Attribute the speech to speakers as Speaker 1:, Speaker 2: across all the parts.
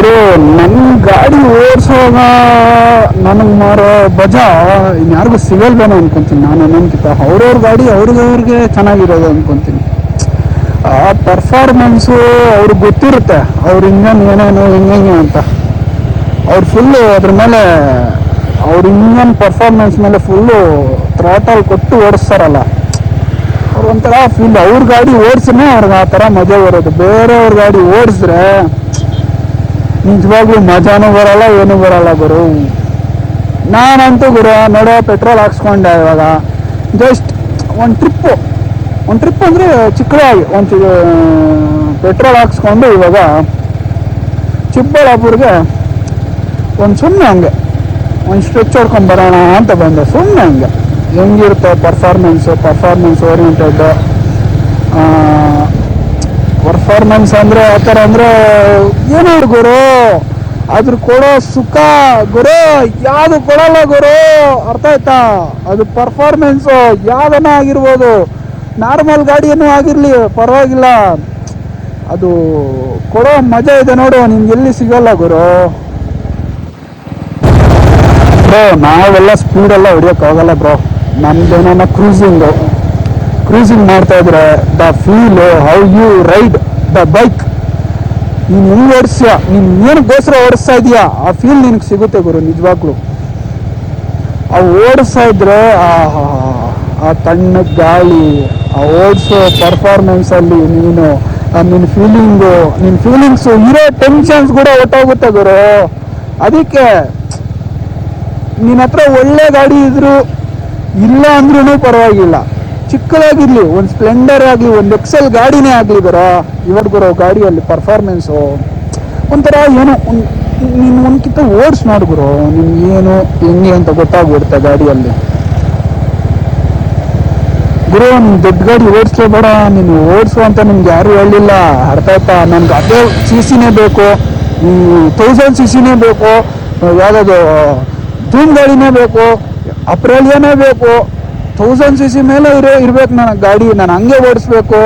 Speaker 1: ಗುರು, ನನ್ನ ಗಾಡಿ ಓಡಿಸುವಾಗ ನನಗೆ ಮಾರೋ ಬಜಾ ಇನ್ಯಾರಿಗೂ ಸಿಗಲ್ವೇನೋ ಅನ್ಕೊಂತೀನಿ. ನಾನು ಅನ್ನೋನ್ಕಿಂತ ಅವ್ರವ್ರ ಗಾಡಿ ಅವ್ರಿಗೆ ಚೆನ್ನಾಗಿರೋದು ಅನ್ಕೊಂತೀನಿ. ಆ ಪರ್ಫಾರ್ಮೆನ್ಸು ಅವ್ರಿಗೆ ಗೊತ್ತಿರುತ್ತೆ, ಅವ್ರ ಇಂಜನ್ ಏನೇನು ಹೆಂಗೆ ಅಂತ. ಅವ್ರು ಫುಲ್ಲು ಅದ್ರ ಮೇಲೆ, ಅವ್ರ ಇಂಜನ್ ಪರ್ಫಾರ್ಮೆನ್ಸ್ ಮೇಲೆ ಫುಲ್ಲು ಥ್ರಾಟಲ್ ಕೊಟ್ಟು ಓಡಿಸ್ತಾರಲ್ಲ, ಅವ್ರು ಒಂಥರ ಫೀಲ್. ಅವ್ರ ಗಾಡಿ ಓಡಿಸಿನೇ ಅವ್ರಿಗೆ ಆ ಥರ ಮಜಾ ಬರೋದು. ಬೇರೆಯವ್ರ ಗಾಡಿ ಓಡಿಸಿದ್ರೆ ನಿಜವಾಗ್ಲೂ ಮಜಾನೂ ಬರಲ್ಲ, ಏನೂ ಬರಲ್ಲ ಗುರು. ನಾನಂತೂ ಗುರು ನೋಡೋ ಪೆಟ್ರೋಲ್ ಹಾಕ್ಸ್ಕೊಂಡೆ ಇವಾಗ. ಜಸ್ಟ್ ಒಂದು ಟ್ರಿಪ್ ಅಂದರೆ ಚಿಕ್ಕದಾಗಿ ಒಂದು ಪೆಟ್ರೋಲ್ ಹಾಕ್ಸ್ಕೊಂಡು ಇವಾಗ ಚಿಕ್ಕಬಳ್ಳಾಪುರ್ಗೆ ಒಂದು ಸುಮ್ಮನೆ ಹಂಗೆ ಒಂದು ಸ್ಟ್ರೆಚ್ ಹೊಡ್ಕೊಂಡು ಬರೋಣ ಅಂತ ಬಂದೆ. ಸುಮ್ಮನೆ ಹಂಗೆ ಹೆಂಗಿರುತ್ತೆ ಪರ್ಫಾರ್ಮೆನ್ಸ್ ಓರಿಯೆಂಟೆಡ್. ಪರ್ಫಾರ್ಮೆನ್ಸ್ ಅಂದರೆ ಆ ಥರ ಅಂದರೆ ಏನೋ ಗುರು, ಅದ್ರ ಕೊಡೋ ಸುಖ ಗುರು ಯಾವುದು ಕೊಡಲ್ಲ ಗುರು, ಅರ್ಥ ಆಯ್ತಾ? ಅದು ಪರ್ಫಾರ್ಮೆನ್ಸು ಯಾವುದನ್ನ ಆಗಿರ್ಬೋದು, ನಾರ್ಮಲ್ ಗಾಡಿಯೂ ಆಗಿರಲಿ ಪರವಾಗಿಲ್ಲ, ಅದು ಕೊಡೋ ಮಜಾ ಇದೆ ನೋಡು, ನಿಮ್ಗೆ ಎಲ್ಲಿ ಸಿಗಲ್ಲ ಗುರು. ಬ್ರೋ ನಾವೆಲ್ಲ ಸ್ಪೀಡೆಲ್ಲ ಹೊಡಿಯೋಕ್ಕಾಗಲ್ಲ ಬ್ರೋ. ನಮ್ದೇನೋ ಕ್ರೂಸಿಂಗ್ ಮಾಡ್ತಾ ಇದ್ರೆ the feel, how you ride the bike, ನೀನು ಹೆಂಗೆ ಓಡಿಸ್ತೀಯ, ನೀನು ಏನಕ್ಕೋಸ್ಕರ ಓಡಿಸ್ತಾ ಇದೀಯಾ, ಆ ಫೀಲ್ ನಿನಗೆ ಸಿಗುತ್ತೆ ಗುರು ನಿಜವಾಗ್ಲು. ಆ ಓಡಿಸ್ತಾ ಇದ್ರೆ ಆ ತಣ್ಣಗೆ ಗಾಳಿ, ಆ ಓಡಿಸೋ ಪರ್ಫಾರ್ಮೆನ್ಸಲ್ಲಿ ನಿನ್ನ ಫೀಲಿಂಗ್ಸು ಇರೋ ಟೆನ್ಷನ್ಸ್ ಕೂಡ ಹೊಟ್ಟೋಗುತ್ತೆ ಗುರು. ಅದಕ್ಕೆ ನಿನ್ನ ಹತ್ರ ಒಳ್ಳೆ ಗಾಡಿ ಇದ್ರು ಇಲ್ಲ ಅಂದ್ರೂ ಪರವಾಗಿಲ್ಲ, ಚಿಕ್ಕದಾಗಿರಲಿ, ಒಂದು ಸ್ಪ್ಲೆಂಡರ್ ಆಗಲಿ, ಒಂದು ಎಕ್ಸೆಲ್ ಗಾಡಿನೇ ಆಗಲಿ ಗುರು, ಇವತ್ತು ಗುರು ಗಾಡಿಯಲ್ಲಿ ಪರ್ಫಾರ್ಮೆನ್ಸು ಒಂಥರ ಏನೋ ನೀನು ಒಂದ್ಕಿಂತ ಓಡಿಸ್ ನೋಡು ಗುರು, ನಿಮ್ಗೆ ಏನು ಹೆಂಗೆ ಅಂತ ಗೊತ್ತಾಗ್ಬಿಡುತ್ತೆ ಗಾಡಿಯಲ್ಲಿ. ಗುರು ನೀನು ದೊಡ್ಡ ಗಾಡಿ ಓಡಿಸ್ಲೇಬೇಡ, ನೀನು ಓಡಿಸು ಅಂತ ನಿಮ್ಗೆ ಯಾರು ಹೇಳಿಲ್ಲ, ಅರ್ಥ ಆಯ್ತಾ? ನನ್ಗೆ ಅದೇ CC ಬೇಕು, 1000 CC ಬೇಕು, ಯಾವುದಾದ್ರು ಧೂಮ್ ಗಾಡಿನೇ ಬೇಕು, ಅಪ್ರೇಲಿಯಾನೇ ಬೇಕು, 1000 CC ಮೇಲೆ ಇರ್ಬೇಕು ನನಗೆ ಗಾಡಿ, ನಾನು ಹಂಗೆ ಓಡಿಸ್ಬೇಕು.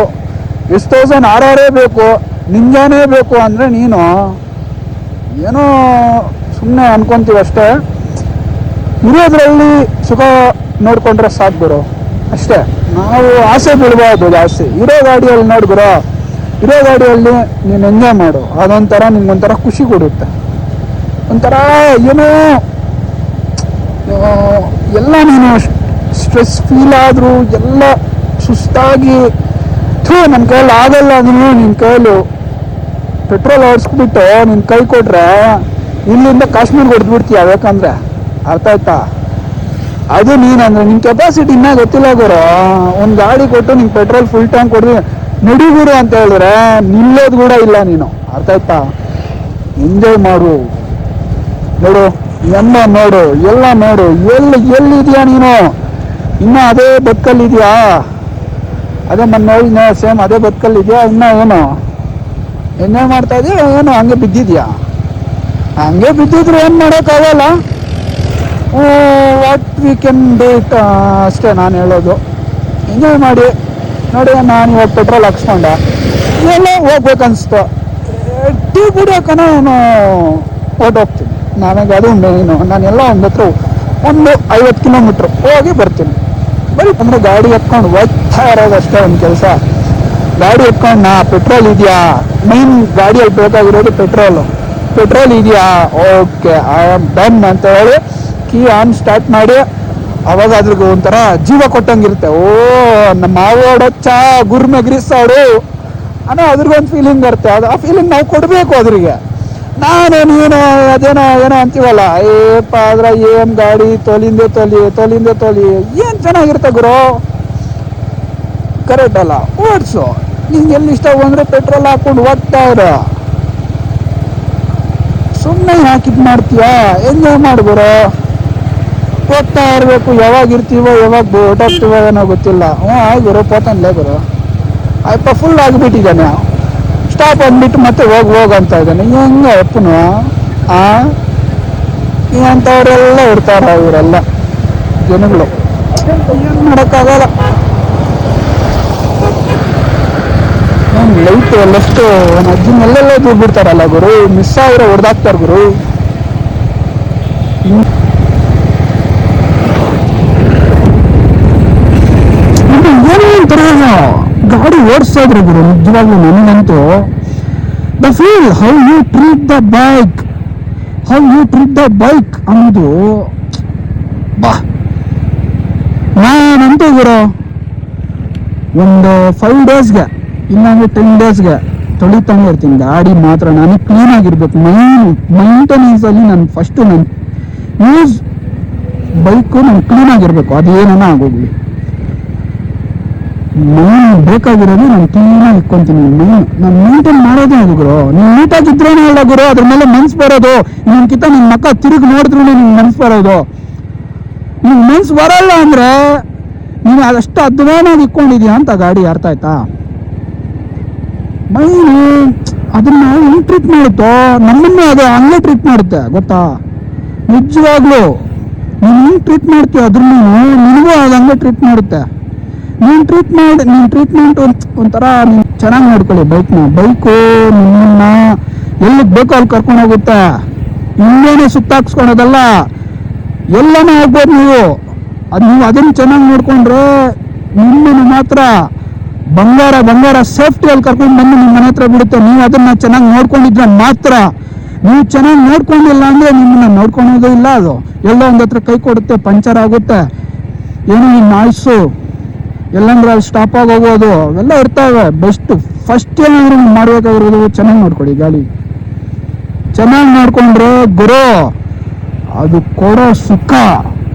Speaker 1: 1000 RR ಬೇಕು, ನಿಂಜಾನೇ ಬೇಕು ಅಂದರೆ ನೀನು ಏನೋ ಸುಮ್ಮನೆ ಅನ್ಕೊಂತೀವಿ ಅಷ್ಟೇ. ಇರೋದ್ರಲ್ಲಿ ಸುಖ ನೋಡಿಕೊಂಡ್ರೆ ಸಾಕು ಗುರು, ಅಷ್ಟೇ. ನಾವು ಆಸೆ ಬೀಳ್ಬಾರ್ದು ಜಾಸ್ತಿ. ಇರೋ ಗಾಡಿಯಲ್ಲಿ ನೋಡು ಗುರು, ಇರೋ ಗಾಡಿಯಲ್ಲಿ ನೀನು ಎಂಜಾಯ್ ಮಾಡು, ಅದೊಂಥರ ನಿಮ್ಗೊಂಥರ ಖುಷಿ ಕೊಡುತ್ತೆ. ಒಂಥರ ಏನೋ ಎಲ್ಲ ನೀನು ಸ್ಟ್ರೆಸ್ ಫೀಲ್ ಆದರೂ, ಎಲ್ಲ ಸುಸ್ತಾಗಿ ನನ್ನ ಕೈಯಲ್ಲಿ ಆಗಲ್ಲ ಅಂದ್ರೂ ನಿನ್ನ ಕೈಯಲ್ಲಿ ಪೆಟ್ರೋಲ್ ಓಡಿಸ್ಬಿಟ್ಟು ನಿನ್ನ ಕೈ ಕೊಟ್ರೆ ಇಲ್ಲಿಂದ ಕಾಶ್ಮೀರ್ಗೆ ಹೊಡೆದ್ಬಿಡ್ತೀಯ, ಬೇಕಂದ್ರೆ, ಅರ್ಥ ಆಯ್ತಾ? ಅದು ನೀನಂದ್ರೆ ನಿನ್ನ ಕೆಪಾಸಿಟಿ ಇನ್ನೂ ಗೊತ್ತಿಲ್ಲ ಗುರು. ಒಂದು ಗಾಡಿ ಕೊಟ್ಟು ನಿಂಗೆ ಪೆಟ್ರೋಲ್ ಫುಲ್ ಟ್ಯಾಂಕ್ ಕೊಡ್ದು ನಡಿಗುರು ಅಂತ ಹೇಳಿದ್ರೆ ನಿಲ್ಲೋದು ಕೂಡ ಇಲ್ಲ ನೀನು, ಅರ್ಥ ಆಯ್ತಾ? ಎಂಜಾಯ್ ಮಾಡು ನೋಡು, ನೋಡು, ಎಲ್ಲ ನೋಡು, ಎಲ್ಲಿದೆಯಾ ನೀನು? ಇನ್ನೂ ಅದೇ ಬದುಕಲ್ಲಿದೆಯಾ? ಅದೇ ನೋಡಿ ಸೇಮ್ ಅದೇ ಬದುಕಲ್ಲಿದೆಯಾ? ಇನ್ನೂ ಏನು ಎಂಜಾಯ್ ಮಾಡ್ತಾ ಇದೆಯಾ ಏನು ಹಂಗೆ ಬಿದ್ದಿದ್ಯಾ? ಹಂಗೆ ಬಿದ್ದಿದ್ರು ಏನು ಮಾಡೋಕ್ಕಾಗಲ್ಲ. What we can do it ಅಷ್ಟೇ ನಾನು ಹೇಳೋದು. ಎಂಜಾಯ್ ಮಾಡಿ ನೋಡಿ. ನಾನು ಇವಾಗ ಪೆಟ್ರೋಲ್ ಹಾಕ್ಸ್ಕೊಂಡೆ, ಎಲ್ಲ ಹೋಗ್ಬೇಕನ್ನಿಸ್ತು, ಟೀ ಕುಡಿಯೋಕನ ನಾನು ಹೊರಟೋಗ್ತೀನಿ. ನನಗೆ ಅದು ಮೇಯ್ನು. ನಾನೆಲ್ಲ ಒಂದು 50 ಕಿಲೋಮೀಟ್ರ್ ಹೋಗಿ ಬರ್ತೀನಿ. ಬರೀ ಅಂದರೆ ಗಾಡಿ ಎತ್ಕೊಂಡು ಹೋಗ್ತಾ ಇರೋದಷ್ಟೇ ಒಂದು ಕೆಲಸ. ಗಾಡಿ ಎತ್ಕೊಂಡು ಪೆಟ್ರೋಲ್ ಇದೆಯಾ, ಮೈನ್ ಗಾಡಿಯಲ್ಲಿ ಬೇಕಾಗಿರೋದು ಪೆಟ್ರೋಲ್ ಇದೆಯಾ, ಓಕೆ ಐ ಆಮ್ ಡನ್ ಅಂತ ಹೇಳಿ ಕೀ ಆನ್ ಸ್ಟಾರ್ಟ್ ಮಾಡಿ, ಅವಾಗ ಅದ್ರಿಗೆ ಒಂಥರ ಜೀವ ಕೊಟ್ಟಂಗಿರುತ್ತೆ. ಓ ನಮ್ಮ ಮಾವೋಡಚ್ಚ ಗುರ್ಮೆ ಗ್ರಿಸಾಡು ಅನ್ನೋ ಅದ್ರಿಗೊಂದು ಫೀಲಿಂಗ್ ಬರುತ್ತೆ. ಅದು ಆ ಫೀಲಿಂಗ್ ನಾವು ಕೊಡಬೇಕು ಅದ್ರಿಗೆ. ನೀನು ಅದೇನೋ ಅಂತೀವಲ್ಲ, ಏಪ್ಪ ಅದ್ರ ಏನು ಗಾಡಿ ತೊಲಿಂದೆ ಏನು ಚೆನ್ನಾಗಿರುತ್ತೆ ಗುರು, ಕರೆಕ್ಟ್ ಅಲ್ಲ? ಓಡಿಸು, ನಿಂಗೆ ಎಲ್ಲಿ ಇಷ್ಟ ಬಂದರೆ ಪೆಟ್ರೋಲ್ ಹಾಕ್ಕೊಂಡು ಹೋಗ್ತಾ ಇರೋ, ಸುಮ್ಮನೆ ಹಾಕಿದ್ ಮಾಡ್ತೀಯಾ? ಎಂಜಾಯ್ ಮಾಡ್ಗುರು, ಹೋಗ್ತಾ ಇರಬೇಕು. ಯಾವಾಗ ಇರ್ತೀವೋ ಯಾವಾಗ ಹೊಟ್ಟೋಗ್ತೀವೋ ಏನೋ ಗೊತ್ತಿಲ್ಲ. ಗುರು ಪೋತನ್ಲೇ ಗುರು, ಅಪ್ಪ ಫುಲ್ ಆಗಿಬಿಟ್ಟಿದ್ದಾನೆ. ಸ್ಟಾಪ್ ಅಂದ್ಬಿಟ್ಟು ಮತ್ತೆ ಹೋಗಂತ ಇದ್ದಾನೆ. ಹೆಂಗೆ ಅಪ್ಪನು ಅಂಥವರೆಲ್ಲ ಇರ್ತಾರ, ಇವರೆಲ್ಲ ಜನಗಳು. ಏನು ಮಾಡೋಕ್ಕಾಗಲ್ಲ. ಲೈಟ್ ಲೆಫ್ಟ್ ಅಜ್ಜಿನೆಲ್ಲೆಲ್ಲ ದೂರ ಬಿಡ್ತಾರಲ್ಲ ಗುರು, ಮಿಸ್ ಆಗಿರೋ ಹೊಡೆದಾಕ್ತಾರೆ ಗುರು. ಗಾಡಿ ಓಡಿಸ್ತಾ ಇದ್ರು ಗುರು ನಿಜವಾಗ್ಲೂ ನನಗಂತೂ. The feel how you treat the bike ಅನ್ನೋದು ಬಾ. ನಾನಂತೂ ಗುರು ಒಂದು 5 ಡೇಸ್ಗೆ ಇನ್ನೊಂದು 10 ಡೇಸ್ಗೆ ತೊಳಿತಾನೆ ಇರ್ತೀನಿ ಗಾಡಿ ಮಾತ್ರ. ನನಗೆ ಕ್ಲೀನ್ ಆಗಿರ್ಬೇಕು. ಮೈಂಟೆನೆನ್ಸ್ ಅಲ್ಲಿ ನಾನು ಫಸ್ಟ್ ನಾನು ಯೂಸ್ ಬೈಕು ನಾನು ಕ್ಲೀನ್ ಆಗಿರ್ಬೇಕು, ಅದೇನ ಆಗೋಗ್ಲಿ. ಮೈನ್ ಬೇಕಾಗಿರೋದು ನಾನು ಕ್ಲೀನಾಗಿ ಇಟ್ಕೊಂತೀನಿ. ನಾನು ಮೇಂಟೈನ್ ಮಾಡೋದೇ ಅದು ಗುರು. ನೀನು ನೀಟಾಗಿದ್ರೇನೆ ಅಲ್ಲ ಗುರು ಅದ್ರ ಮೇಲೆ ಮನ್ಸು ಬರೋದು. ನಿನ್ಕಿಂತ ನಿನ್ನ ಮಕ್ಕ ತಿರುಗಿ ನೋಡಿದ್ರು ನಿನ್ಗೆ ಮನ್ಸು ಬರೋದು. ನಿನ್ ಮನ್ಸು ಬರಲ್ಲ ಅಂದ್ರೆ ನೀನು ಅದಷ್ಟು ಅಧ್ವಾನಾಗಿ ಇಟ್ಕೊಂಡಿದ್ಯಾ ಅಂತ ಗಾಡಿ, ಅರ್ಥ ಆಯ್ತಾ? ಮೈನು ಅದನ್ನ ಹೆಂಗ್ ಟ್ರೀಟ್ ಮಾಡುತ್ತೋ ನಮ್ಮನ್ನ ಅದು ಹಂಗೆ ಟ್ರೀಟ್ ಮಾಡುತ್ತೆ ಗೊತ್ತಾ. ನಿಜವಾಗ್ಲು ನೀನು ಹೆಂಗ್ ಟ್ರೀಟ್ ಮಾಡ್ತೀಯ ಅದ್ರೂ ನಿನಗೂ ಅದು ಹಂಗೆ ಟ್ರೀಟ್ ಮಾಡುತ್ತೆ. ನೀನ್ ಟ್ರೀಟ್ಮೆಂಟ್ ಒಂಥರ ನೀನ್ ಚೆನ್ನಾಗಿ ನೋಡ್ಕೊಳ್ಳಿ ಬೈಕು ನಿಮ್ಮನ್ನ ಎಲ್ಲಿಗೆ ಬೇಕೋ ಅಲ್ಲಿ ಕರ್ಕೊಂಡು ಹೋಗುತ್ತೆ. ಹಿಂಗೇನೆ ಸುತ್ತಾಕ್ಸ್ಕೊಳೋದಲ್ಲ, ಎಲ್ಲನೂ ಹೋಗ್ಬೋದು ನೀವು. ನೀವು ಅದನ್ನ ಚೆನ್ನಾಗಿ ನೋಡ್ಕೊಂಡ್ರೆ ನಿಮ್ಮನ್ನು ಮಾತ್ರ ಬಂಗಾರ ಸೇಫ್ಟಿಯಲ್ಲಿ ಕರ್ಕೊಂಡು ಬಂದು ನಿಮ್ಮ ಮನೆ ಹತ್ರ ಬಿಡುತ್ತೆ. ನೀವು ಅದನ್ನ ಚೆನ್ನಾಗಿ ನೋಡ್ಕೊಂಡಿದ್ರೆ ಮಾತ್ರ. ನೀವು ಚೆನ್ನಾಗಿ ನೋಡ್ಕೊಂಡಿಲ್ಲ ಅಂದ್ರೆ ನಿಮ್ಮನ್ನ ನೋಡ್ಕೊಳೋದು ಇಲ್ಲ. ಅದು ಎಲ್ಲೋ ಒಂದ್ ಹತ್ರ ಕೈ ಕೊಡುತ್ತೆ, ಪಂಚರ್ ಆಗುತ್ತೆ, ಏನು ನಿಮ್ಮ ಆಯ್ಸು ಎಲ್ಲಂದ್ರೆ ಅಲ್ಲಿ ಸ್ಟಾಪ್ ಆಗಿ ಹೋಗೋದು ಅವೆಲ್ಲ ಇರ್ತಾವೆ. ಬೆಸ್ಟ್ ಫಸ್ಟ್ ಏನಾದ್ರು ಮಾಡ್ಬೇಕಾಗಿರೋದು ಚೆನ್ನಾಗಿ ನೋಡ್ಕೊಳ್ಳಿ ಗಾಡಿ. ಚೆನ್ನಾಗಿ ನೋಡ್ಕೊಂಡ್ರೆ ಗುರು ಅದು ಕೊಡೋ ಸುಖ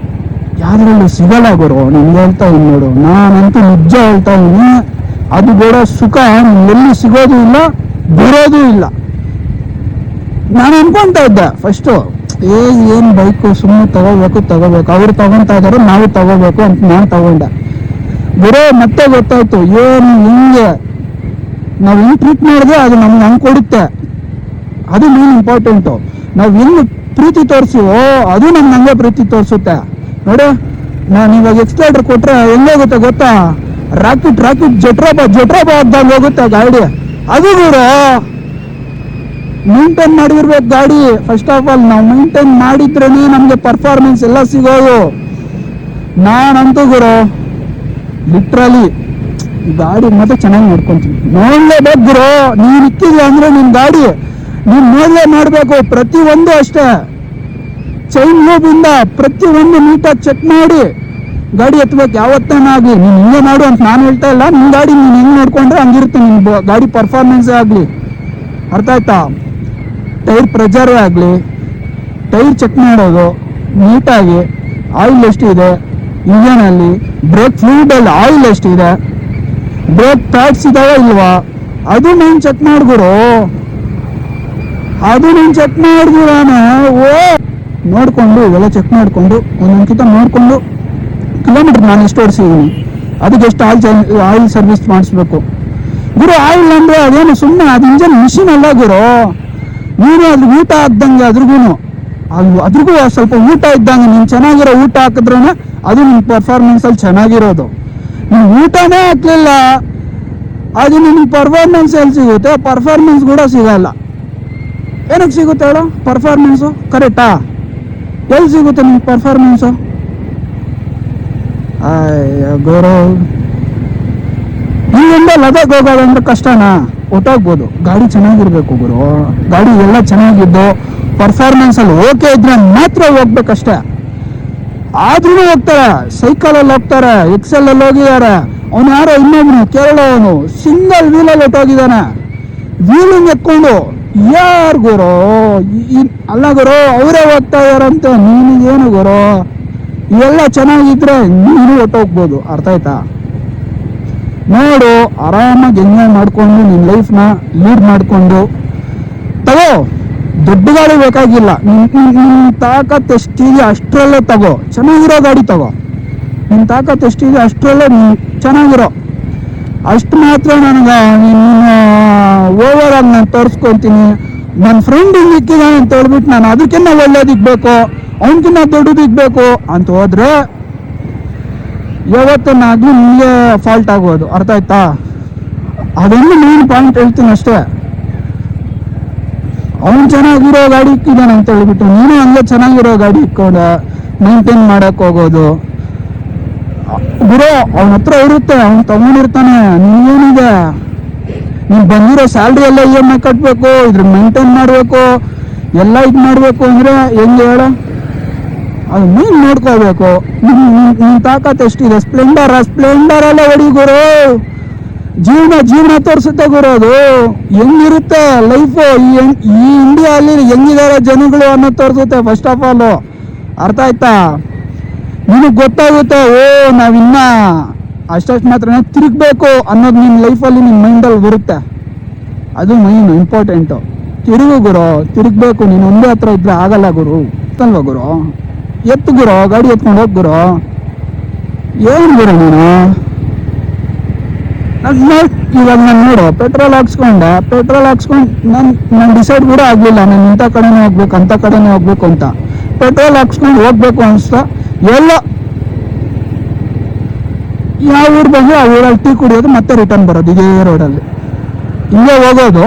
Speaker 1: ಯಾವ್ದ್ರಲ್ಲೂ ಸಿಗಲ್ಲ ಗುರು. ನಿಮ್ಗೆ ಹೇಳ್ತಾ ಇದ್ದೀನಿ ನೋಡು, ನಾನಂತೂ ನಿಜ ಹೇಳ್ತಾ ಇದ್ದೀನಿ, ಅದು ಕೊಡೋ ಸುಖ ಎಲ್ಲಿ ಸಿಗೋದು ಇಲ್ಲ, ಬರೋದು ಇಲ್ಲ. ನಾನು ಅನ್ಕೊಂತ ಇದ್ದೆ ಫಸ್ಟು ಏನ್ ಬೈಕು ಸುಮ್ಮನೆ ತಗೋಬೇಕು ಅವ್ರು ತಗೊಂತಾ ಇದಾರೆ ನಾವು ತಗೋಬೇಕು ಅಂತ ನಾನು ತಗೊಂಡೆ ಗುರು. ಮತ್ತೆ ಗೊತ್ತಾಯ್ತು ಏನು ಹಿಂಗೆ ನಾವು ಹೆಂಗ್ ಟ್ರೀಟ್ ಮಾಡಿದ್ರೆ ಅದು ನಮ್ಗೆ ಹಂಗೆ ಕೊಡುತ್ತೆ. ಅದು ಮೇನ್ ಇಂಪಾರ್ಟೆಂಟು. ನಾವು ಹೆಂಗ್ ಪ್ರೀತಿ ತೋರಿಸಿವೋ ಅದು ನಮ್ಗೆ ಹಂಗೆ ಪ್ರೀತಿ ತೋರಿಸುತ್ತೆ ನೋಡಿ. ನಾನು ಇವಾಗ ಎಕ್ಸ್ಲೇಟರ್ ಕೊಟ್ರೆ ಹೆಂಗೋಗುತ್ತೆ ಗೊತ್ತಾ, ರಾಕೆಟ್ ಜಟ್ರಾಬ ಆಗ್ದಂಗೆ ಹೋಗುತ್ತೆ ಗಾಡಿ. ಅದು ಗುರು ಮೇಂಟೈನ್ ಮಾಡಿರ್ಬೇಕು ಗಾಡಿ. ಫಸ್ಟ್ ಆಫ್ ಆಲ್ ನಾವು ಮೇಂಟೈನ್ ಮಾಡಿದ್ರೇನೆ ನಮ್ಗೆ ಪರ್ಫಾರ್ಮೆನ್ಸ್ ಎಲ್ಲ ಸಿಗೋದು. ನಾನಂತೂ ಗುರು ಲಿಟ್ರಲಿ ಗಾಡಿ ಮತ್ತೆ ಚೆನ್ನಾಗಿ ನೋಡ್ಕೊಂತೀನಿ. ನೋಡ್ಲೇಬೇಕು ಗುರು, ನೀನ್ ಇಕ್ಕಿದ್ಯ ಅಂದ್ರೆ ನಿನ್ ಗಾಡಿ ನೀನ್ ನೋಡ್ಲೇ ಮಾಡ್ಬೇಕು. ಪ್ರತಿಯೊಂದು ಅಷ್ಟೇ, ಚೈನ್ ಲೂಬ್ ಇಂದ ಪ್ರತಿಯೊಂದು ನೀಟಾಗಿ ಚೆಕ್ ಮಾಡಿ ಗಾಡಿ ಎತ್ತಬೇಕು ಯಾವತ್ತೇನಾಗ್ಲಿ. ನೀನ್ ಹಿಂಗೆ ಮಾಡು ಅಂತ ನಾನು ಹೇಳ್ತಾ ಇಲ್ಲ, ನಿನ್ ಗಾಡಿ ನೀನ್ ಹೆಂಗ್ ನೋಡ್ಕೊಂಡ್ರೆ ಹಂಗಿರುತ್ತೆ ನಿನ್ ಗಾಡಿ ಪರ್ಫಾರ್ಮೆನ್ಸೇ ಆಗ್ಲಿ, ಅರ್ಥ ಆಯ್ತಾ? ಟೈರ್ ಪ್ರೆಜರೇ ಆಗ್ಲಿ, ಟೈರ್ ಚೆಕ್ ಮಾಡೋದು ನೀಟಾಗಿ, ಆಯಿಲ್ ಎಷ್ಟಿದೆ ಇಂಜನ್ ಅಲ್ಲಿ, ಬ್ರೇಕ್ ಫ್ಲೂಯಿಡ್ ಅಲ್ಲಿ ಆಯಿಲ್ ಎಷ್ಟಿದೆ, ಬ್ರೇಕ್ ಪ್ಯಾಡ್ಸ್ ಇದಾವ ಇಲ್ವಾ, ಅದು ನೀನ್ ಚೆಕ್ ಮಾಡ್ಬಿಡು. ಅದು ನೀನ್ ಚೆಕ್ ಮಾಡಿದ್ರಾನೆ ನೋಡ್ಕೊಂಡು ಇವೆಲ್ಲ ಚೆಕ್ ಮಾಡ್ಕೊಂಡು ಒಂದೊಂದ್ಕಿಂತ ನೋಡ್ಕೊಂಡು ಕಿಲೋಮೀಟರ್ ನಾನು ಎಷ್ಟು ಓಡಿಸಿದೀನಿ, ಅದಕ್ಕೆ ಎಷ್ಟು ಆಯಿಲ್ ಸರ್ವಿಸ್ ಮಾಡಿಸ್ಬೇಕು ಗುರು. ಆಯಿಲ್ ಅಂದ್ರೆ ಅದೇನು ಸುಮ್ಮನೆ ಅದು ಇಂಜನ್ ಮಿಷಿನ್ ಅಲ್ಲ ಗುರು. ನೀನು ಅದು ಊಟ ಹಾಕ್ದಂಗೆ ಅದ್ರಿಗೂ ಸ್ವಲ್ಪ ಊಟ ಇದ್ದಂಗೆ ನೀನು ಚೆನ್ನಾಗಿರೋ ಊಟ ಹಾಕಿದ್ರೇನೆ ಅದು ನಿನ್ನ ಪರ್ಫಾರ್ಮೆನ್ಸ್ ಅಲ್ಲಿ ಚೆನ್ನಾಗಿರೋದು. ನೀನು ಊಟನೇ ಹಾಕ್ಲಿಲ್ಲ ಅದು ನಿನ್ನ ಪರ್ಫಾರ್ಮೆನ್ಸ್ ಎಲ್ಲಿ ಸಿಗುತ್ತೆ? ಪರ್ಫಾರ್ಮೆನ್ಸ್ ಕೂಡ ಸಿಗಲ್ಲ. ಏನಕ್ಕೆ ಸಿಗುತ್ತೆ ಹೇಳು ಪರ್ಫಾರ್ಮೆನ್ಸು? ಕರೆಕ್ಟಾ? ಎಲ್ಲಿ ಸಿಗುತ್ತೆ ನಿಮ್ಗೆ ಪರ್ಫಾರ್ಮೆನ್ಸು? ಗುರು ನೀವೆಲ್ಲ ಲದಾಖ್ ಹೋಗೋದಂದ್ರೆ ಕಷ್ಟನಾ? ಹೊಟ್ಟೋಗ್ಬೋದು. ಗಾಡಿ ಚೆನ್ನಾಗಿರ್ಬೇಕು ಗುರು. ಗಾಡಿ ಎಲ್ಲ ಚೆನ್ನಾಗಿದ್ದು ಪರ್ಫಾರ್ಮೆನ್ಸ್ ಅಲ್ಲಿ ಓಕೆ ಇದ್ರೆ ಮಾತ್ರ ಹೋಗ್ಬೇಕಷ್ಟೇ. ಆದ್ರೂ ಹೋಗ್ತಾರೆ, ಸೈಕಲಲ್ಲಿ ಹೋಗ್ತಾರೆ, ಎಕ್ಸೆಲ್ ಅಲ್ಲಿ ಹೋಗಿದ್ದಾರೆ. ಅವನು ಯಾರೋ ಇನ್ನೊಬ್ನು ಕೇರಳವನು ಸಿಂಗಲ್ ವೀಲಲ್ಲಿ ಹೊಟ್ಟೋಗಿದ್ದಾನೆ, ವೀಲಿಂಗ್ ಎತ್ಕೊಂಡು. ಯಾರು ಗುರು? ಅಲ್ಲ ಗುರು, ಅವರೇ ಹೋಗ್ತಾ ಇದಾರಂತೆ, ನೀನಿಗೇನು ಗುರು? ಇವೆಲ್ಲ ಚೆನ್ನಾಗಿದ್ರೆ ನೀನು ಹೊಟ್ಟೋಗ್ಬೋದು, ಅರ್ಥ ಆಯ್ತಾ? ನೋಡು, ಆರಾಮಾಗಿ ಎಂಜಾಯ್ ಮಾಡ್ಕೊಂಡು ನಿನ್ನ ಲೈಫ್ನ ಲೀಡ್ ಮಾಡ್ಕೊಂಡು ತಗೋ. ದೊಡ್ಡ ಗಾಡಿ ಬೇಕಾಗಿಲ್ಲ, ನಿನ್ನ ತಾಕತ್ ಎಷ್ಟಿದೆ ಅಷ್ಟರಲ್ಲೇ ತಗೋ. ಚೆನ್ನಾಗಿರೋ ಗಾಡಿ ತಗೋ. ನಿನ್ನ ತಾಕತ್ ಎಷ್ಟಿದೆ ಅಷ್ಟರಲ್ಲೇ ಚೆನ್ನಾಗಿರೋ ಅಷ್ಟು ಮಾತ್ರ ನನಗೆ ಓವರ್ ಆಗಿ ನಾನು ತೋರಿಸ್ಕೊತೀನಿ. ನನ್ನ ಫ್ರೆಂಡ್ ಹಿಂಗೆ ಇಕ್ಕಿದಾನೆ ಅಂತ ಹೇಳ್ಬಿಟ್ಟು ನಾನು ಅದಕ್ಕಿಂತ ಒಳ್ಳೇದಿಕ್ಬೇಕು, ಅವನಕಿನ್ನ ದೊಡ್ಡದಿಕ್ಬೇಕು ಅಂತ ಹೋದ್ರೆ ಯಾವತ್ತನ್ನಾಗ್ಲೂ ನಿಮಗೆ ಫಾಲ್ಟ್ ಆಗೋದು, ಅರ್ಥ ಆಯ್ತಾ? ಅದೊಂದು ಮೇನ್ ಪಾಯಿಂಟ್ ಹೇಳ್ತೀನಿ ಅಷ್ಟೇ. ಅವನು ಚೆನ್ನಾಗಿರೋ ಗಾಡಿ ಇಕ್ಕಿದ್ದಾನೆ ಅಂತ ಹೇಳ್ಬಿಟ್ಟು ನೀನು ಹಂಗೆ ಚೆನ್ನಾಗಿರೋ ಗಾಡಿ ಇಕ್ಕೊಂಡು ಮೇಂಟೈನ್ ಮಾಡಕ್ ಹೋಗೋದು ಗುರು. ಅವನ ಹತ್ರ ಇರುತ್ತೆ, ಅವ್ನು ತಗೊಂಡಿರ್ತಾನೆ. ನೀವೇನಿದೆ, ನೀನ್ ಬಂದಿರೋ ಸ್ಯಾಲ್ರಿ ಎಲ್ಲ EMI ಕಟ್ಬೇಕು, ಇದ್ರ ಮೇಂಟೈನ್ ಮಾಡ್ಬೇಕು, ಎಲ್ಲ ಇದು ಮಾಡ್ಬೇಕು ಅಂದ್ರೆ ಹೆಂಗೆ ಹೇಳ? ಅದು ನೀನ್ ನೋಡ್ಕೋಬೇಕು. ನಿನ್ ತಾಕತ್ ಎಷ್ಟಿದೆ? ಸ್ಪ್ಲೆಂಡರ್ ಎಲ್ಲ ಹೊಡಿ ಗುರು. ಜೀವನ ತೋರಿಸುತ್ತೆ ಗುರು. ಅದು ಹೆಂಗಿರುತ್ತೆ ಲೈಫು, ಈ ಇಂಡಿಯಾ ಅಲ್ಲಿ ಹೆಂಗಿದಾರೆ ಜನಗಳು ಅನ್ನೋದು ತೋರಿಸುತ್ತೆ ಫಸ್ಟ್ ಆಫ್ ಆಲ್. ಅರ್ಥ ಆಯ್ತಾ? ನಿನಗೆ ಗೊತ್ತಾಗುತ್ತೆ, ಓ ನಾವಿನ್ನ ಅಷ್ಟಷ್ಟು ಮಾತ್ರ ತಿರುಗಬೇಕು ಅನ್ನೋದು ನಿನ್ನ ಲೈಫಲ್ಲಿ ನಿನ್ನ ಮೈಂಡಲ್ಲಿ ಬರುತ್ತೆ. ಅದು ಮೈನ್ ಇಂಪಾರ್ಟೆಂಟು. ತಿರುಗು ಗುರು, ತಿರುಗಬೇಕು. ನೀನು ಒಂದೇ ಹತ್ರ ಇದ್ರೆ ಆಗಲ್ಲ ಗುರು. ಅಲ್ವಾ ಗುರು? ಎತ್ತು ಗುರು, ಗಾಡಿ ಎತ್ಕೊಂಡು ಹೋಗ್ ಗುರು. ಏನು ಗುರು ನೀನು? ಇವಾಗ ನಾನು ನೋಡು, ಪೆಟ್ರೋಲ್ ಹಾಕ್ಸ್ಕೊಂಡು ನಾನು ಡಿಸೈಡ್ ಕೂಡ ಆಗಲಿಲ್ಲ ನಾನು ಇಂಥ ಕಡೆನೇ ಹೋಗ್ಬೇಕು ಅಂಥ ಕಡೆನೇ ಹೋಗ್ಬೇಕು ಅಂತ. ಪೆಟ್ರೋಲ್ ಹಾಕ್ಸ್ಕೊಂಡು ಹೋಗ್ಬೇಕು ಅನಿಸ್ತಾ ಎಲ್ಲ ಯಾವ ಊರು ಬಂದು ಆ ಊರಲ್ಲಿ ಟೀ ಕುಡಿಯೋದು, ಮತ್ತೆ ರಿಟರ್ನ್ ಬರೋದು ಇದೇ ರೋಡಲ್ಲಿ. ಇಲ್ಲೇ ಹೋಗೋದು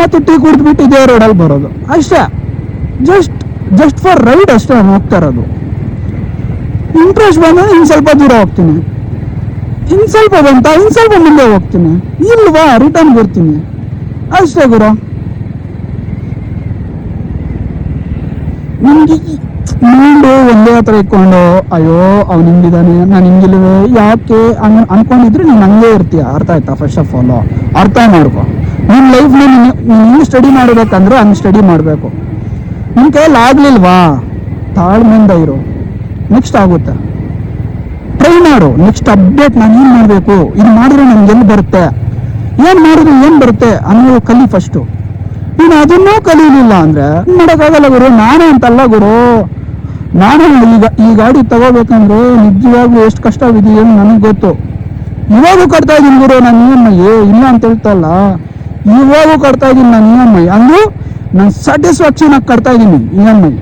Speaker 1: ಮತ್ತು ಟೀ ಕುಡಿದ್ಬಿಟ್ಟು ಇದೇ ರೋಡಲ್ಲಿ ಬರೋದು ಅಷ್ಟೇ. ಜಸ್ಟ್ ಫಾರ್ ರೈಡ್ ಅಷ್ಟೇ ನಾನು ಹೋಗ್ತಾ ಇರೋದು. ಇಂಟ್ರೆಸ್ಟ್ ಬಂದರೆ ಇನ್ನು ಸ್ವಲ್ಪ ದೂರ ಹೋಗ್ತೀನಿ, ಇನ್ನು ಸ್ವಲ್ಪ ಮುಂದೆ ಹೋಗ್ತೀನಿ, ಇಲ್ವಾ ರಿಟರ್ನ್ ಬರ್ತೀನಿ ಅಷ್ಟೇ ಗುರು. ನಿಮ್ಗೆ ಮೈಂಡು ಒಂದೇ ಹತ್ರ ಇಟ್ಕೊಂಡು ಅಯ್ಯೋ ಅವ್ನು ಹಿಂಗಿದ್ದಾನೆ ನಾನು ಹಿಂಗಿಲ್ವೇ ಯಾಕೆ ಅನ್ಕೊಂಡಿದ್ರೆ ನೀನು ಹಂಗೆ ಇರ್ತೀಯ. ಅರ್ಥ ಆಯ್ತಾ? ಫಸ್ಟ್ ಆಫ್ ಆಲ್ ಅರ್ಥ ಮಾಡ್ಕೊ. ನಿನ್ನ ಲೈಫ್ನ ನೀನು ಸ್ಟಡಿ ಮಾಡಬೇಕಂದ್ರೆ ಹಂಗೆ ಸ್ಟಡಿ ಮಾಡಬೇಕು. ನಿನ್ನ ಕೈಯಲ್ಲಿ ಆಗ್ಲಿಲ್ವಾ, ತಾಳ್ಮೆಯಿಂದ ಇರು, ನೆಕ್ಸ್ಟ್ ಆಗುತ್ತೆ. ಟ್ರೈ ಮಾಡು. ನೆಕ್ಸ್ಟ್ ಅಪ್ಡೇಟ್ ನಾನು ಏನು ಮಾಡಬೇಕು, ಇದು ಮಾಡಿದ್ರೆ ನನ್ಗೆ ಎಲ್ಲಿ ಬರುತ್ತೆ, ಏನು ಮಾಡಿದ್ರೆ ಏನು ಬರುತ್ತೆ ಅನ್ನೋ ಕಲಿ ಫಸ್ಟು. ನೀನು ಅದನ್ನೂ ಕಲೀಲಿಲ್ಲ ಅಂದ್ರೆ ಮಾಡೋಕ್ಕಾಗಲ್ಲ ಗುರು. ನಾನೇ ಅಂತಲ್ಲ ಗುರು, ನಾನು ಈ ಗಾಡಿ ತಗೋಬೇಕಂದ್ರೆ ನಿಜವಾಗ್ಲೂ ಎಷ್ಟು ಕಷ್ಟವಿದೆಯೋ ನನಗೆ ಗೊತ್ತು. ಇವಾಗೂ ಕಟ್ತಾ ಇದ್ದೀನಿ ಗುರು ನಾನು EMI. ಇಲ್ಲ ಅಂತ ಹೇಳ್ತಾ ಇಲ್ಲ, ಇವಾಗೂ ಕಟ್ತಾ ಇದ್ದೀನಿ ನಾನು EMI. ಅಂದು ನಾನು ಸ್ಯಾಟಿಸ್ಫ್ಯಾಕ್ಷನ್ ಆಗಿ ಕಟ್ತಾ ಇದ್ದೀನಿ EMI.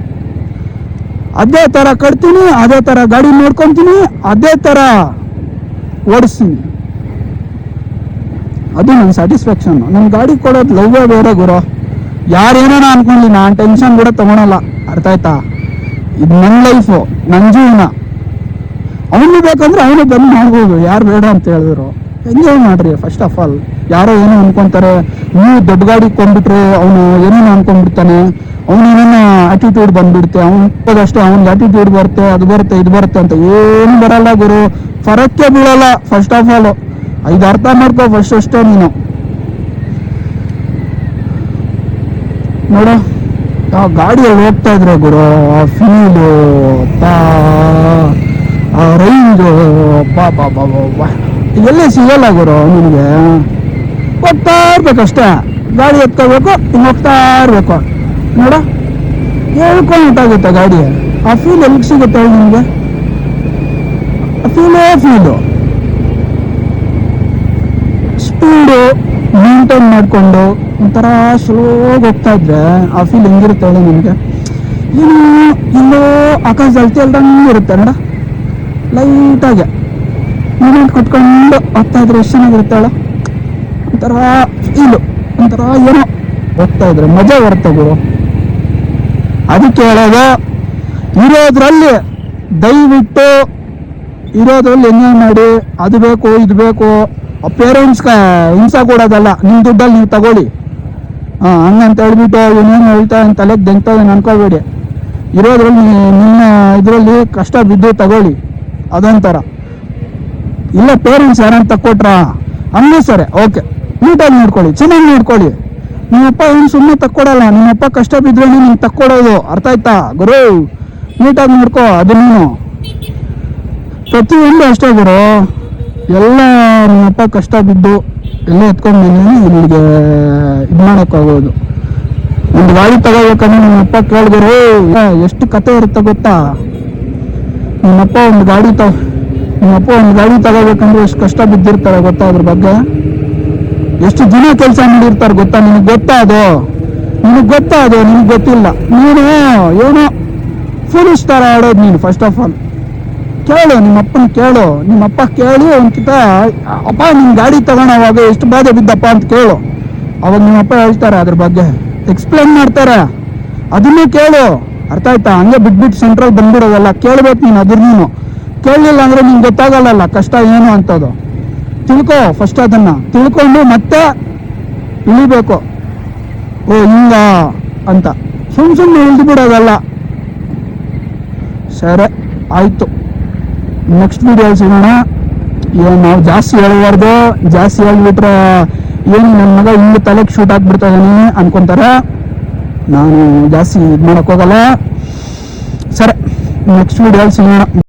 Speaker 1: ಅದೇ ಥರ ಕಟ್ತೀನಿ, ಅದೇ ಥರ ಗಾಡಿ ನೋಡ್ಕೊತೀನಿ, ಅದೇ ಥರ ಓಡಿಸ್ತೀನಿ. ಅದು ನನ್ನ ಸ್ಯಾಟಿಸ್ಫ್ಯಾಕ್ಷನ್. ನನ್ನ ಗಾಡಿ ಕೊಡೋದು ಲವ್ವೇ ಬೇರೆ ಗುರು. ಯಾರೇನೋ ಅನ್ಕೊಂಡ್ಲಿ ನಾನು ಟೆನ್ಷನ್ ಕೂಡ ತಗೊಳಲ್ಲ. ಅರ್ಥ ಆಯ್ತಾ? ಇದು ನನ್ನ ಲೈಫು, ನನ್ನ ಜೀವನ. ಅವನು ಬೇಕಂದ್ರೆ ಅವನು ಬಂದು ಮಾಡ್ಬೋದು, ಯಾರು ಬೇಡ ಅಂತ ಹೇಳಿದ್ರು. ಎಂಜಾಯ್ ಮಾಡ್ರಿ ಫಸ್ಟ್ ಆಫ್ ಆಲ್. ಯಾರೋ ಏನೋ ಅನ್ಕೊಂತಾರೆ, ನೀವು ದೊಡ್ಡ ಗಾಡಿ ಕೊಂಡ್ಬಿಟ್ರೆ ಅವನು ಏನೇನೋ ಅನ್ಕೊಂಡ್ಬಿಡ್ತಾನೆ, ಅವನೇನೇನೋ ಆಟಿಟ್ಯೂಡ್ ಬಂದ್ಬಿಡುತ್ತೆ, ಅವನಿಗಷ್ಟೇ ಅವ್ನಿಗೆ ಆಟಿಟ್ಯೂಡ್ ಬರುತ್ತೆ, ಅದು ಬರುತ್ತೆ ಇದು ಬರುತ್ತೆ ಅಂತ. ಏನು ಬರಲ್ಲ ಗುರು, ಫರಕ್ಕೆ ಬೀಳಲ್ಲ ಫಸ್ಟ್ ಆಫ್ ಆಲ್. ಇದು ಅರ್ಥ ಮಾಡ್ಕೋ ಫಸ್ಟ್ ಅಷ್ಟೇ ನೀನು. ನೋಡು ಆ ಗಾಡಿಯಲ್ಲಿ ಹೋಗ್ತಾ ಇದ್ರೆ ಗುರು, ಆ ಫೀಲು, ಆ ರೈಂಜು, ಬಾ ಎಲ್ಲೇ ಸಿಗಲ್ಲ ಗುರು ನಿನಗೆ. ಹೋಗ್ತಾ ಇರ್ಬೇಕಷ್ಟೇ, ಗಾಡಿ ಎತ್ಕೋಬೇಕು, ಹಿಂಗೆ ಹೋಗ್ತಾ ಇರ್ಬೇಕು. ನೋಡ ಹೇಳ್ಕೊಂಡಾಗುತ್ತೆ ಗಾಡಿ. ಆ ಫೀಲ್ ಎಲ್ಲಿಗೆ ಸಿಗುತ್ತೆ ನಿಮಗೆ? ಫೀಲು ಸ್ಪೀಡು ಮೇಂಟೈನ್ ಮಾಡಿಕೊಂಡು ಒಂಥರ ಸ್ಲೋಗಿ ಹೋಗ್ತಾ ಇದ್ರೆ ಆ ಫೀಲ್ ಹೆಂಗಿರುತ್ತೆ ಹೇಳಿ ನಿಮಗೆ? ಏನು ಇಲ್ಲೋ ಆಕಾಶದಲ್ಲಿ ತೇಲ್ದಂಗೆ ಇರುತ್ತೆ ನೋಡ, ಲೈಟಾಗಿ ಮೂಮೆಂಟ್ ಕೊಟ್ಕೊಂಡು ಹೋಗ್ತಾ ಇದ್ರೆ ಎಷ್ಟು ಚೆನ್ನಾಗಿರುತ್ತೆ ಹೇಳ. ಒಂಥರ ಫೀಲು, ಒಂಥರ ಏನೋ ಹೋಗ್ತಾ ಇದ್ರೆ ಮಜಾ ಬರುತ್ತೆ ಗುರು. ಅದಕ್ಕೆ ಹೇಳೋದು, ಇರೋದ್ರಲ್ಲಿ ದಯವಿಟ್ಟು ಇರೋದ್ರಲ್ಲಿ ಎಂಜಾಯ್ ಮಾಡಿ. ಅದು ಬೇಕು ಇದು ಬೇಕು ಪೇರೆಂಟ್ಸ್ಗೆ ಹಿಂಸೆ ಕೊಡೋದಲ್ಲ, ನಿಮ್ಮ ದುಡ್ಡಲ್ಲಿ ನೀವು ತಗೊಳ್ಳಿ ಹಂಗಂತ ಹೇಳ್ಬಿಟ್ಟು ಏನೇನು ಹೇಳ್ತಾ ತಲೆಗೆ ದಂತ ಏನು ಅನ್ಕೋಬೇಡಿ. ಇರೋದ್ರಲ್ಲಿ ನಿಮ್ಮ ಇದರಲ್ಲಿ ಕಷ್ಟ ಬಿದ್ದು ತಗೊಳ್ಳಿ, ಅದೊಂಥರ. ಇಲ್ಲ ಪೇರೆಂಟ್ಸ್ ಯಾರಂತ ತಕ್ಕೊಟ್ರ ಹಂಗೂ ಸರಿ, ಓಕೆ, ನೀಟಾಗಿ ನೋಡ್ಕೊಳ್ಳಿ, ಚೆನ್ನಾಗಿ ನೋಡ್ಕೊಳ್ಳಿ. ನಿಮ್ಮಪ್ಪ ಏನು ಸುಮ್ಮನೆ ತಕ್ಕೊಡಲ್ಲ, ನಿಮ್ಮಪ್ಪ ಕಷ್ಟ ಬಿದ್ದರೆ ನಿಮ್ಗೆ ತಕ್ಕೊಡೋದು. ಅರ್ಥ ಆಯ್ತಾ ಗುರು? ನೀಟಾಗಿ ನೋಡ್ಕೋ ಅದನ್ನು. ಪ್ರತಿಯೊಂದು ಅಷ್ಟೇ ಗುರು, ಎಲ್ಲ ನಿಮ್ಮಪ್ಪ ಕಷ್ಟ ಬಿದ್ದು ಎಲ್ಲ ಎತ್ಕೊಂಡು ನಿನಗೆ ಇದು ಮಾಡೋಕ್ಕಾಗೋದು. ಒಂದು ಗಾಡಿ ತಗೋಬೇಕಂದ್ರೆ ನಿಮ್ಮಪ್ಪ ಕೇಳಿದ್ರು ಎಷ್ಟು ಕತೆ ಇರುತ್ತೆ ಗೊತ್ತಾ? ನಿಮ್ಮಪ್ಪ ಒಂದು ಗಾಡಿ ತಗೋಬೇಕಂದ್ರೆ ಎಷ್ಟು ಕಷ್ಟ ಬಿದ್ದಿರ್ತಾರೆ ಗೊತ್ತಾ? ಅದ್ರ ಬಗ್ಗೆ ಎಷ್ಟು ದಿನ ಕೆಲಸ ಮಾಡಿರ್ತಾರೆ ಗೊತ್ತಾ? ನಿನಗೆ ಗೊತ್ತಾ ಅದು? ನಿನಗೆ ಗೊತ್ತಿಲ್ಲ. ನೀನು ಏನೋ ಫುಲಿಶ್ ಥರ ಆಡೋದು ನೀನು ಫಸ್ಟ್ ಆಫ್ ಆಲ್. ಕೇಳು, ನಿಮ್ಮಪ್ಪನ ಕೇಳು. ನಿಮ್ಮಪ್ಪ ಕೇಳಿ ಒಂದ್ಕಿತ ಅಪ್ಪ ನಿನ್ನ ಗಾಡಿ ತಗೊಳೋವಾಗ ಎಷ್ಟು ಬಾಧೆ ಬಿದ್ದಪ್ಪ ಅಂತ ಕೇಳು. ಅವಾಗ ನಿಮ್ಮಪ್ಪ ಹೇಳ್ತಾರೆ ಅದ್ರ ಬಗ್ಗೆ, ಎಕ್ಸ್ಪ್ಲೇನ್ ಮಾಡ್ತಾರೆ. ಅದನ್ನೂ ಕೇಳು, ಅರ್ಥ ಆಯ್ತಾ? ಹಂಗೆ ಬಿಟ್ಬಿಟ್ಟು ಸೆಂಟ್ರಲ್ ಬಂದ್ಬಿಡೋದಲ್ಲ, ಕೇಳ್ಬೇಕು ನೀನು. ಅದ್ರನ್ನೂ ಕೇಳಲಿಲ್ಲ ಅಂದರೆ ನಿಂಗೆ ಗೊತ್ತಾಗಲ್ಲ ಕಷ್ಟ ಏನು ಅಂತದು. ತಿಳ್ಕೊ ಫಸ್ಟ್, ಅದನ್ನು ತಿಳ್ಕೊಂಡು ಮತ್ತೆ ಇಳಿಬೇಕು. ಓ ಹಿಂಗ ಅಂತ ಸುಮ್ಮನೆ ಇಳಿದು ಬಿಡೋದಲ್ಲ. ಸರಿ ಆಯಿತು, ನೆಕ್ಸ್ಟ್ ವೀಡಿಯೋಲಿ ಸಿಗೋಣ. ಏನು ನಾವು ಜಾಸ್ತಿ ಹೇಳಬಾರ್ದು, ಜಾಸ್ತಿ ಹೇಳ್ಬಿಟ್ರೆ ಏನು ನನ್ನ ಮಗ ಹಿಂಗೆ ತಲೆಗೆ ಶೂಟ್ ಆಗಿಬಿಡ್ತಾ ಇದ್ದಾನೆ ಅನ್ಕೊತಾರೆ. ನಾನು ಜಾಸ್ತಿ ಇದು ಮಾಡೋಕ್ಕೋಗಲ್ಲ. ಸರಿ, ನೆಕ್ಸ್ಟ್ ವೀಡಿಯೋಲಿ ಸಿಗೋಣ.